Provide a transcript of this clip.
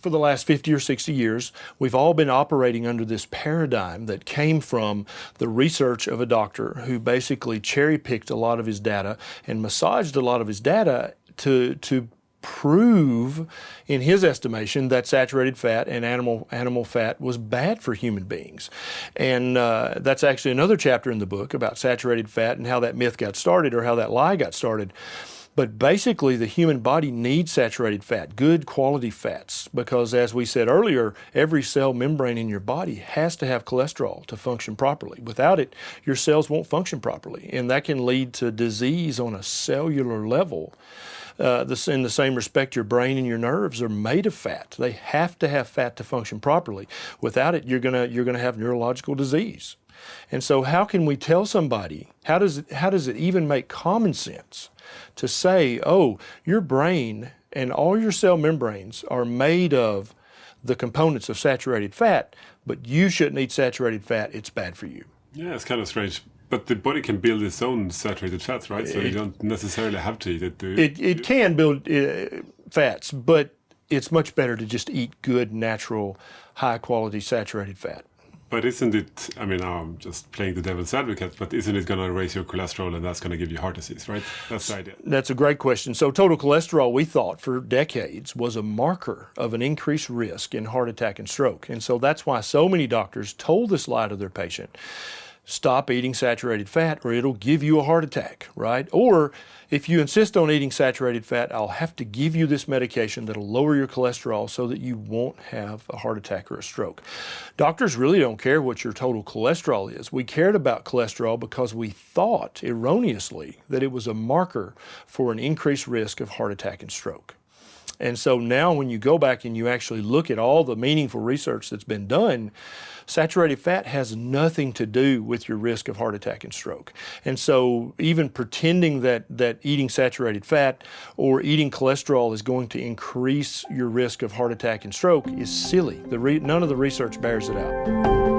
for the last 50 or 60 years, we've all been operating under this paradigm that came from the research of a doctor who basically cherry-picked a lot of his data and massaged a lot of his data to prove, in his estimation, that saturated fat and animal fat was bad for human beings. And that's actually another chapter in the book about saturated fat and how that myth got started, or how that lie got started. But basically, the human body needs saturated fat, good quality fats, because as we said earlier, every cell membrane in your body has to have cholesterol to function properly. Without it, your cells won't function properly, and that can lead to disease on a cellular level. In the same respect, your brain and your nerves are made of fat. They have to have fat to function properly. Without it, you're gonna have neurological disease. And so how can we tell somebody, how does it even make common sense to say, oh, your brain and all your cell membranes are made of the components of saturated fat, but you shouldn't eat saturated fat, it's bad for you. Yeah, it's kind of strange. But the body can build its own saturated fats, right? So you don't necessarily have to eat it, do you? It can build fats, but it's much better to just eat good, natural, high-quality saturated fat. But isn't it, I mean, I'm just playing the devil's advocate, but isn't it going to raise your cholesterol and that's going to give you heart disease, right? That's the idea. That's a great question. So total cholesterol, we thought for decades, was a marker of an increased risk in heart attack and stroke. And so that's why so many doctors told this lie to their patient. Stop eating saturated fat or it'll give you a heart attack, right? Or if you insist on eating saturated fat, I'll have to give you this medication that'll lower your cholesterol so that you won't have a heart attack or a stroke. Doctors really don't care what your total cholesterol is. We cared about cholesterol because we thought erroneously that it was a marker for an increased risk of heart attack and stroke. And so now when you go back and you actually look at all the meaningful research that's been done, saturated fat has nothing to do with your risk of heart attack and stroke. And so even pretending that eating saturated fat or eating cholesterol is going to increase your risk of heart attack and stroke is silly. None of the research bears it out.